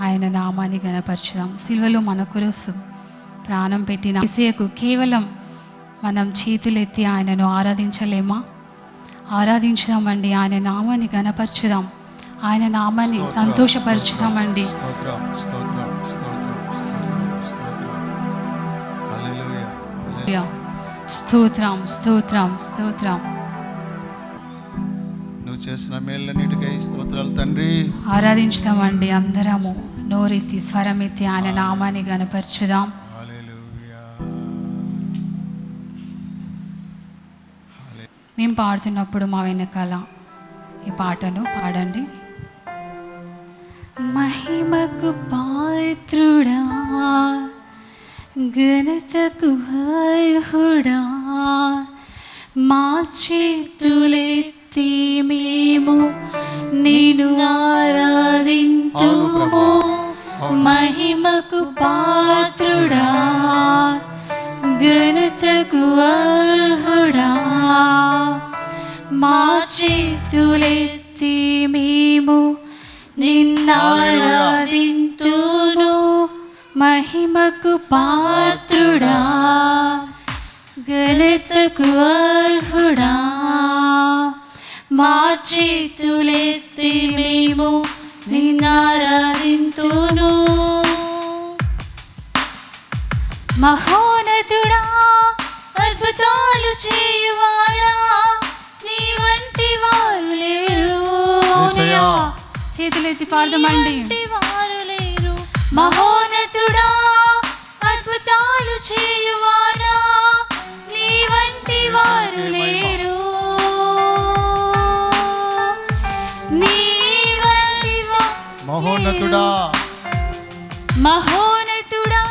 ఆయన నామాన్ని గణపరచుదాం. సిలువలో మన కొరకు ప్రాణం పెట్టిన యేసయ్యకు కేవలం మనం చేతులెత్తి ఆయనను ఆరాధించలేమా? ఆరాధించుదామండి. ఆయన నామాన్ని గణపరచుదాం, ఆయన నామాన్ని సంతోషపరచుదామండి. స్తోత్రం స్తోత్రం స్తోత్రం. నువ్వు చేసిన మేళ్ళన్నిటికై స్తోత్రాలు తండ్రి. ఆరాధించుదామండి. అందరము నోరెత్తి స్వరమెత్తి ఆయన నామాన్ని గణపరచుదాం. మేము పాడుతున్నప్పుడు మా వెనకాల ఈ పాటను పాడండి. మహిమకు పాత్రుడా, ఘనతకు అర్హుడా, మా చేతులెత్తి మేము నిన్ను ఆరాధింతుము. మహిమకు పాత్రుడా, ఘనతకు అర్హుడా, మా చేతులెత్తి మేము నిన్నారాధింతును. మహిమకు పాత్రుడా, ఘనతకు అర్హుడా, మా చేతులెత్తి మేము నిన్నారాధింతును. మహోన్నతుడా, అద్భుతాలు చేయువాడా, నీ వంటి వారు లేరు. చేతులెత్తి పాడదామండి. మహోన్నతుడా, అద్భుతాలు చేయువాడా, నీ వంటి వారు లేరు. నీ వంటి మహోన్నతుడా, మహోన్నతుడా,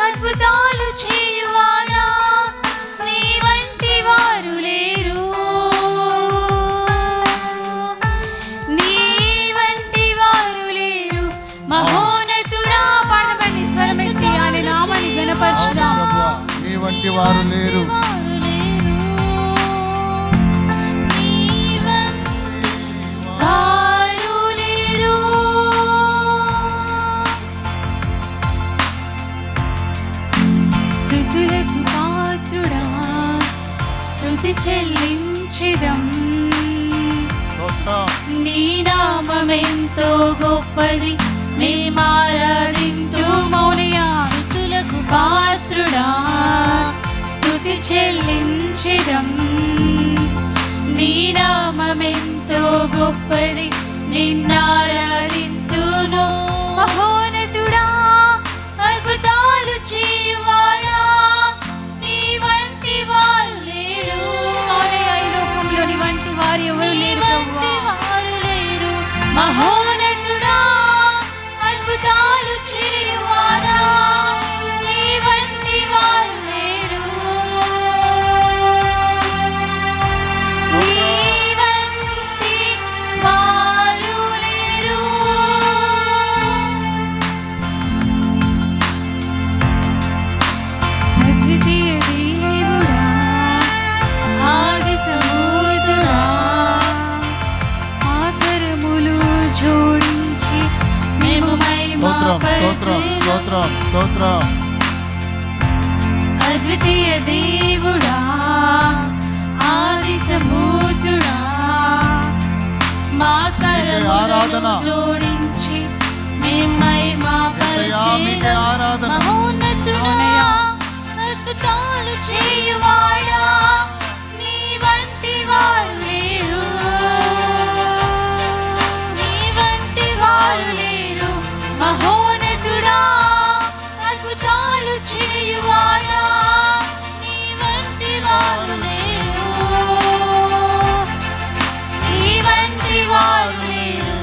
అద్భుతాలు చేయువాడా, నీ వంటి వారు లేరు. నీ వంటి వారు లేరు. మహోన్నతుడా, పాడబండి స్వరమెత్తి ఆయన నామాన్ని గణపరచుదాం. నీ వంటి వారు లేరు. స్తుతులకు పాత్రుడా, స్తుతి చెల్లించిదం. నీ నామమెంతో గొప్పది, మేమారాధింతు మౌనియా. స్తుతులకు పాత్రుడా, స్తుతి చెల్లించిదం. నీ నామమెంతో గొప్పది, నిన్నారాధింతును. మహోన్నతుడా, అద్భుతాలు చేయువాడా, నీ వంటి వారు లేరు. ఈ లోకంలో నీ వంటి వారు ఎవరు లేరు. మహోన్నతుడా, అద్భుతాలు చేయువాడా, నీ వంటి వారు లేరు. నీ వంటి వారు లేరు. అద్వితీయ దేవుడా, ఆది సముద్రుడా, ఆకరములు జోడించి మేము స్తోత్రం స్తోత్రం. అద్వితీయ దేవుడా, ఆది సముద్రుడా, మా కరములను జోడించి మేము మహోన్నతుడా, అద్భుతాలు చేయువాడా, నీ వంటి వారు లేరు. నీ వంటి వారు లేరు. మహోన్నతుడా, అద్భుతాలు చేయువాడా, నీ వంటి వారు లేరు. నీ వంటి వారు లేరు.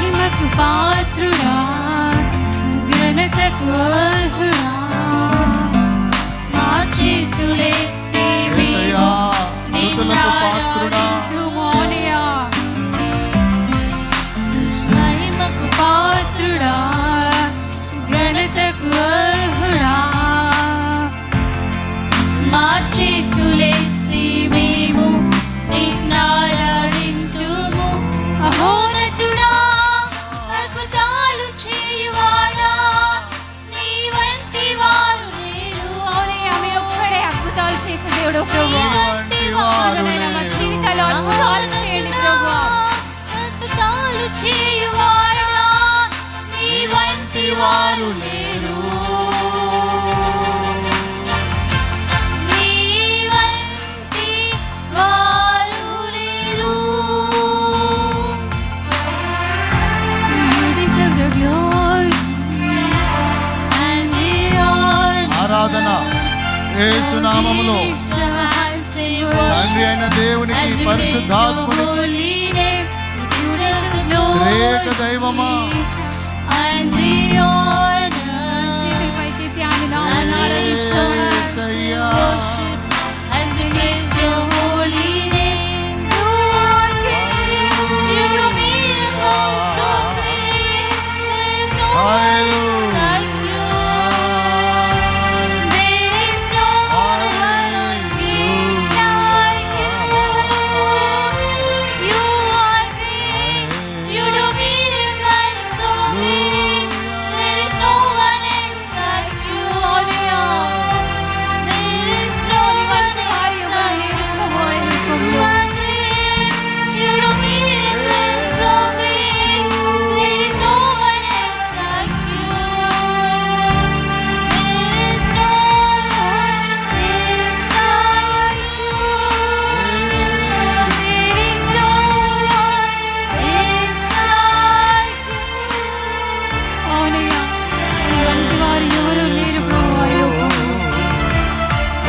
మహిమకు పాత్రుడా, ఘనతకు అర్హుడా, మా చేతులెత్తి యేసయ్యా, స్తుతులకు పాత్రుడా, నిన్నారాధింతుమోనియా. మహిమకు పాత్రుడా, ఘనతకు అర్హుడా, మా చేతులెత్తి మేము నిన్నారాధింతుము. మహోన్నతుడా, అద్భుతాలు చేయువాడా, నీ వంటి వారు లేరు. అవునయ్యా, మీరు ఒక్కడే అద్భుతాలు చేసే దేవుడు ప్రభువా. అవునైనా మా జీవితాల్లో అద్భుతాలు చేయండి ప్రభువా. అద్భుతాలు చేయువాడా, నీ వంటి వారు లేరు. నీ వంటి వారు లేరు. You deserve the glory and the honor. ఆరాధన యేసు నామములో తండ్రి అయిన దేవునికి, పరిశుద్ధాత్మునికి, త్రియేక దైవమా,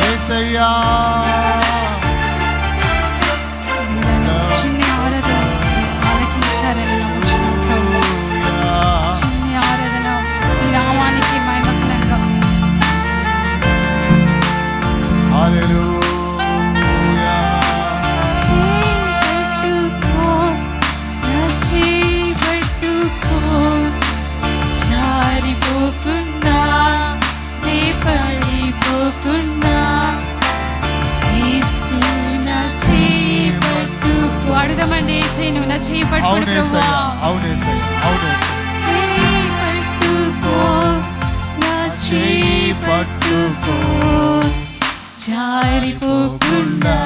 యేసయ్యా, యేసయ్యా, చిన్న ఆరాధన ఆలకించారని నమ్ముచున్నాం ప్రభువా. చిన్న ఆరాధన ఈ నామానికి మహిమకరంగా. హల్లెలూయా. చేపట్టుకో, నా చేపట్టుకో, జారిపోకుండా, నే పడిపోకుండా, యేసు నా చేపట్టుకో. అడుగుదామండి, యేసే నువ్వు నా చేపట్టుకో అవును యేసయ్యా, ప్రభువా. అవును యేసయ్యా, అవును యేసయ్యా. చేపట్టుకో, నా చేపట్టుకో, జారిపోకుండా,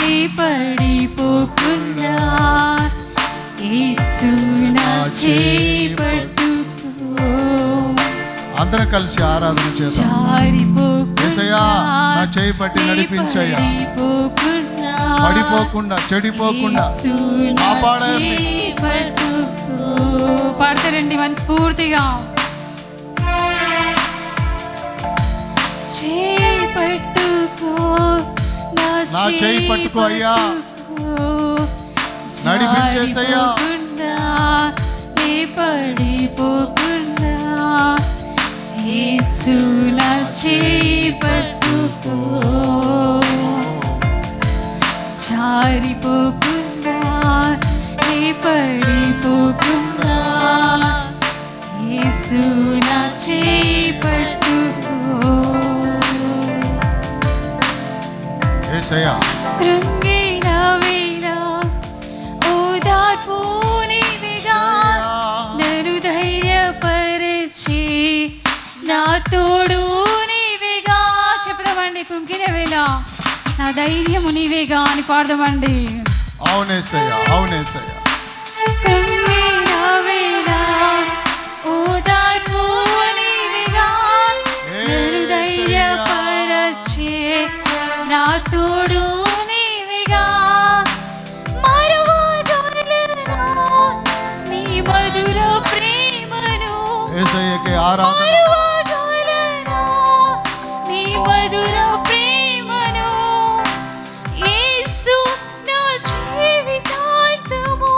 నీ పడిపోకుండా, యేసు నా చేపట్టుకో. అందరం కలిసి ఆరాధన చేద్దాం. యేసయ్యా, నా చేయి పట్టి నడిపించయ్యా, పడిపోకుండా, చెడిపోకుండా కాపాడండి. పాడతారండి మనస్ఫూర్తిగా. చేయి పట్టుకో, నా చేయి పట్టుకో అయ్యా, నడిపించేసయ్యా. నీ పడిపోకుండా, యేసు నా చేయి పట్టుకో, జారిపోకుండా, నీ పడిపోకుండా, యేసు నా చేయి పట్టుకో. యేసయ్యా, కృంగిన వేళ ఓదార్పు నీవేగా, నన్ను ధైర్యపరిచి నా తోడు నీవేగా. చెప్దామండి, కృంగిన వేళ నా ధైర్యము నీవేగా అని పాడదామండి. అవునేసయ్యా, అవునేసయ్యా. కృంగిన వేళ ఓదార్పు నీవేగా, నన్ను ధైర్యపరిచి నా తోడు నీవేగా. మరువగలనా నీ మధుర ప్రేమను, యేసయ్యకే ఆరాధన. మరువగలనా నీ మధుర ప్రేమను, యేసు నా జీవితాంతము.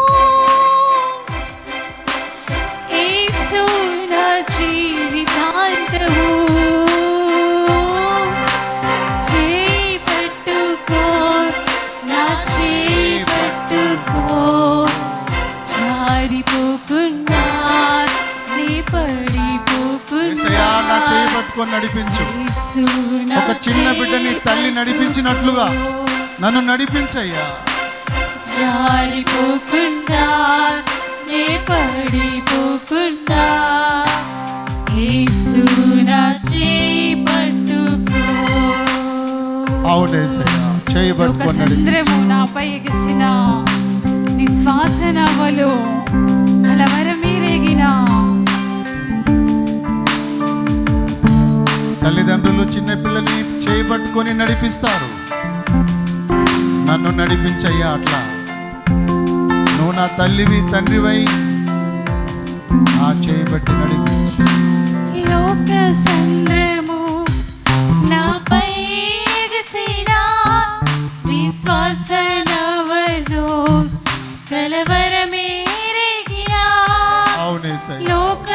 పట్టుకొని నడిపించు. యేసు నా ఒక చిన్న బిడ్డని తల్లి నడిపించినట్లుగా నన్ను నడిపించయ్యా. జారిపోకుండా నే పడిపోకుండా యేసు నా చేయి పట్టుకో. అవునేసయ్యా, చేయి ఒక పట్టుకొని నడిపించు. సంద్రము నాపై ఎగిసిన విశ్వాస నవలు కలవరమీరేగిన తల్లిదండ్రులు చిన్న పిల్లని చేయి పట్టుకొని నడిపిస్తారు. నన్ను నడిపించయ్యా అట్లా. నువ్వు నా తల్లివి తండ్రివై నా చేయి పట్టి నడిపించు. లోక సంద్రము నాపై ఎగిసిన విశ్వాస నవలు కలవరమేరేగిన అవునేసయ్యా, లోక